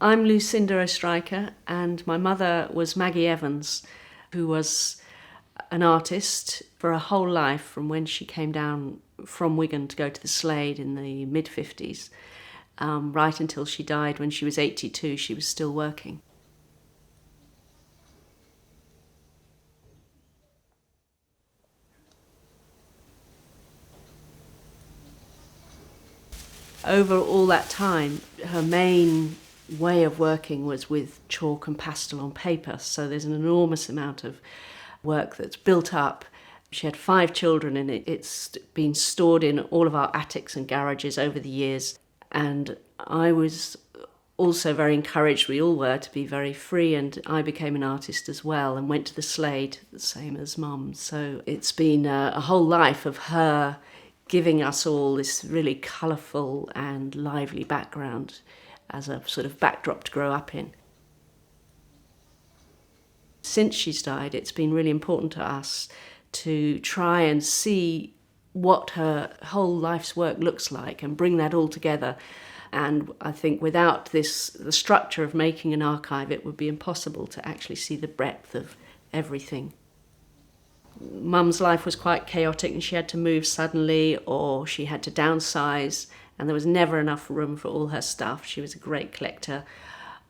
I'm Lucinda Oestreicher, and my mother was Maggie Evans, who was an artist for her whole life from when she came down from Wigan to go to the Slade in the mid-50s, right until she died when she was 82. She was still working. Over all that time, her main way of working was with chalk and pastel on paper. So there's an enormous amount of work that's built up. She had 5 children, and it's been stored in all of our attics and garages over the years. And I was also very encouraged, we all were, to be very free, and I became an artist as well and went to the Slade, the same as Mum. So it's been a whole life of her giving us all this really colourful and lively background as a sort of backdrop to grow up in. Since she's died, it's been really important to us to try and see what her whole life's work looks like and bring that all together. And I think without the structure of making an archive, it would be impossible to actually see the breadth of everything. Mum's life was quite chaotic, and she had to move suddenly, or she had to downsize, and there was never enough room for all her stuff. She was a great collector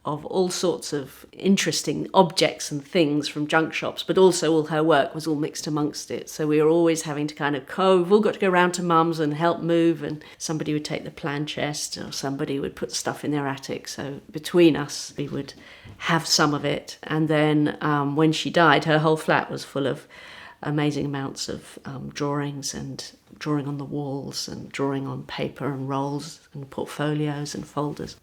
of all sorts of interesting objects and things from junk shops, but also all her work was all mixed amongst it. So we were always having to kind of we've all got to go round to Mum's and help move, and somebody would take the plan chest or somebody would put stuff in their attic. So between us, we would have some of it. And then when she died, her whole flat was full of amazing amounts of drawings, and drawing on the walls and drawing on paper and rolls and portfolios and folders.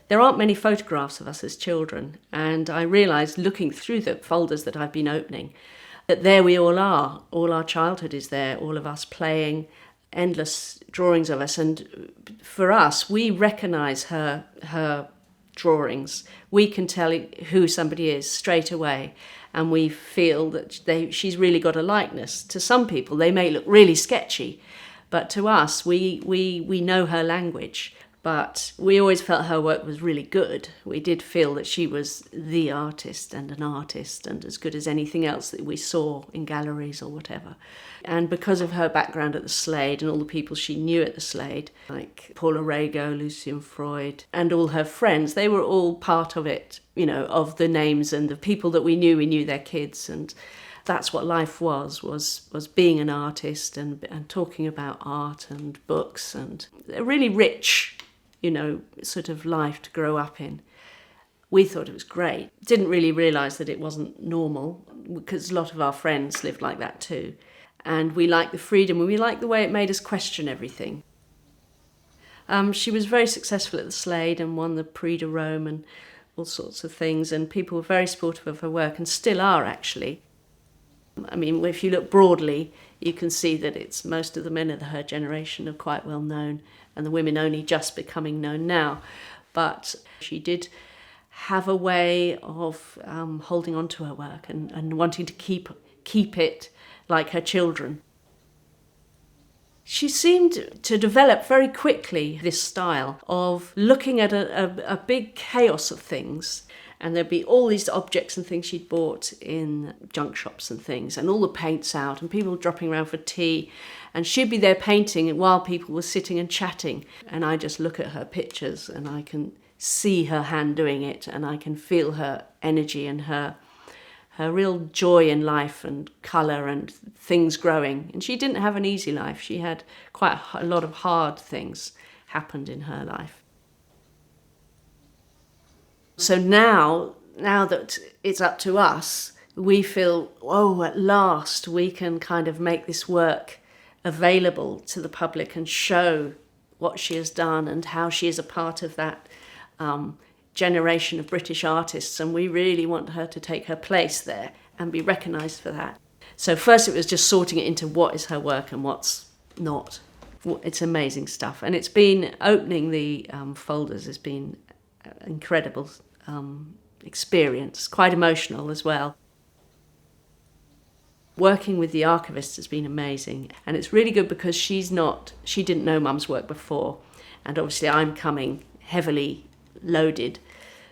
There aren't many photographs of us as children, and I realised looking through the folders that I've been opening that there we all are. All our childhood is there, all of us playing, endless drawings of us. And for us, we recognise her drawings. We can tell who somebody is straight away, and we feel that she's really got a likeness. To some people, they may look really sketchy, but to us, we know her language. But we always felt her work was really good. We did feel that she was the artist and an artist, and as good as anything else that we saw in galleries or whatever. And because of her background at the Slade and all the people she knew at the Slade, like Paula Rego, Lucian Freud, and all her friends, they were all part of it, of the names and the people that we knew their kids. And that's what life was being an artist and talking about art and books, and a really rich sort of life to grow up in. We thought it was great. Didn't really realise that it wasn't normal, because a lot of our friends lived like that too. And we liked the freedom, and we liked the way it made us question everything. She was very successful at the Slade and won the Prix de Rome and all sorts of things, and people were very supportive of her work, and still are actually. I mean, if you look broadly, you can see that it's most of the men of her generation are quite well known, and the women only just becoming known now. But she did have a way of holding on to her work and wanting to keep it like her children. She seemed to develop very quickly this style of looking at a big chaos of things, and there'd be all these objects and things she'd bought in junk shops and things, and all the paints out, and people dropping around for tea, and she'd be there painting while people were sitting and chatting. And I just look at her pictures, and I can see her hand doing it, and I can feel her energy and her real joy in life and colour and things growing. And she didn't have an easy life. She had quite a lot of hard things happened in her life. So now that it's up to us, we feel, at last we can kind of make this work available to the public and show what she has done and how she is a part of that generation of British artists. And we really want her to take her place there and be recognised for that. So first it was just sorting it into what is her work and what's not. It's amazing stuff. And it's been, opening the folders has been incredible experience, quite emotional as well. Working with the archivist has been amazing, and it's really good because she didn't know Mum's work before, And obviously I'm coming heavily loaded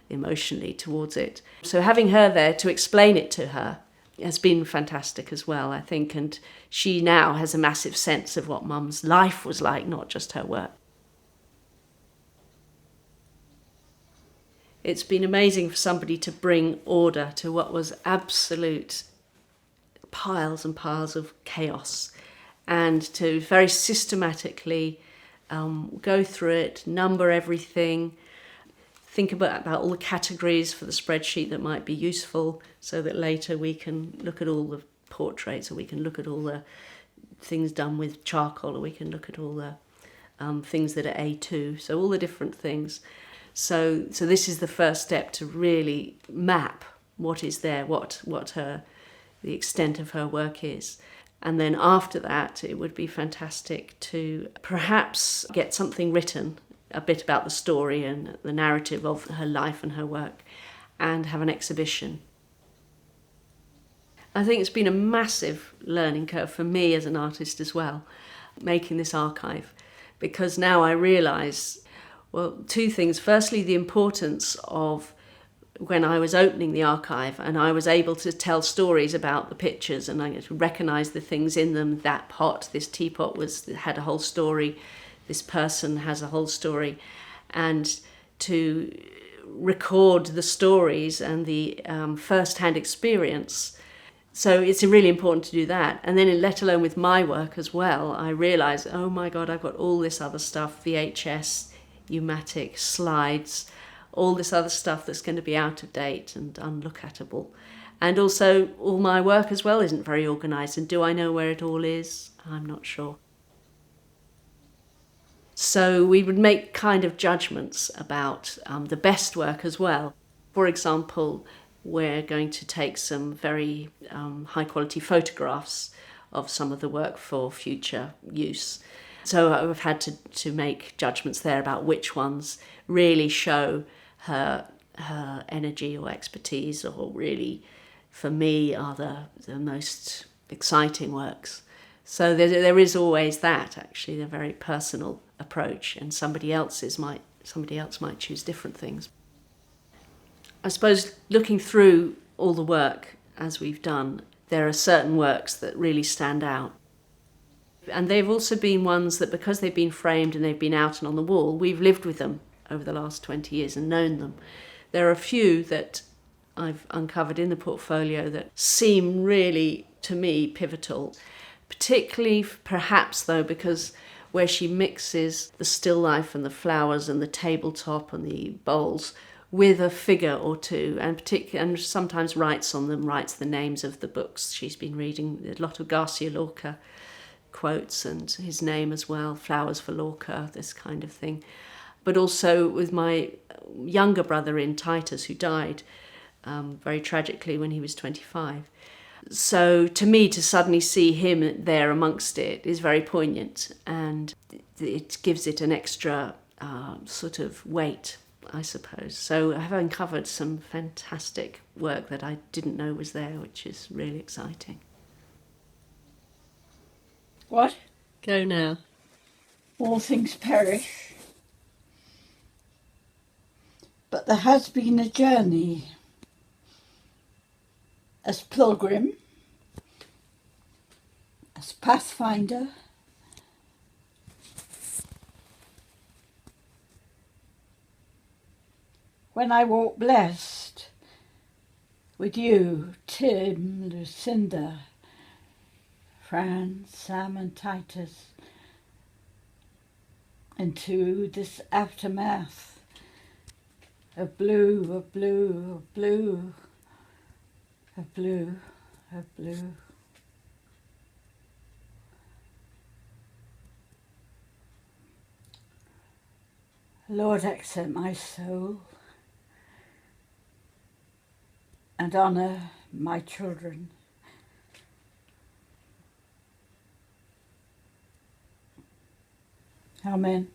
emotionally towards it. So having her there to explain it to her has been fantastic as well, I think. And she now has a massive sense of what Mum's life was like, not just her work. It's been amazing for somebody to bring order to what was absolute piles and piles of chaos, and to very systematically go through it, number everything, think about all the categories for the spreadsheet that might be useful, so that later we can look at all the portraits, or we can look at all the things done with charcoal, or we can look at all the things that are A2, so all the different things. So this is the first step to really map what is there, what the extent of her work is. And then after that, it would be fantastic to perhaps get something written, a bit about the story and the narrative of her life and her work, and have an exhibition. I think it's been a massive learning curve for me as an artist as well, making this archive, because now I realise, well, two things. Firstly, the importance of when I was opening the archive and I was able to tell stories about the pictures, and I recognise the things in them. That pot, this teapot had a whole story, this person has a whole story, and to record the stories and the first-hand experience. So it's really important to do that. And then let alone with my work as well, I realised, oh my God, I've got all this other stuff, VHS, U-matic, slides, all this other stuff that's going to be out of date and unlookatable. And also all my work as well isn't very organised. And do I know where it all is? I'm not sure. So we would make kind of judgments about the best work as well. For example, we're going to take some very high quality photographs of some of the work for future use. So I've had to make judgments there about which ones really show her energy or expertise, or really, for me, are the most exciting works. So there is always that, actually, a very personal approach, and somebody else might choose different things. I suppose looking through all the work as we've done, there are certain works that really stand out. And they've also been ones that, because they've been framed and they've been out and on the wall, we've lived with them over the last 20 years and known them. There are a few that I've uncovered in the portfolio that seem really, to me, pivotal, particularly perhaps, though, because where she mixes the still life and the flowers and the tabletop and the bowls with a figure or two, and sometimes writes the names of the books she's been reading, a lot of Garcia Lorca quotes and his name as well, Flowers for Lorca, this kind of thing. But also with my younger brother in Titus, who died very tragically when he was 25. So to me, to suddenly see him there amongst it is very poignant, and it gives it an extra sort of weight, I suppose. So I have uncovered some fantastic work that I didn't know was there, which is really exciting. What? Go now. All things perish. But there has been a journey as pilgrim, as pathfinder, when I walk blessed with you, Tim, Lucinda, Fran, Sam and Titus, into this aftermath of blue, of blue, of blue, of blue, of blue. Lord, accept my soul and honour my children. Amen.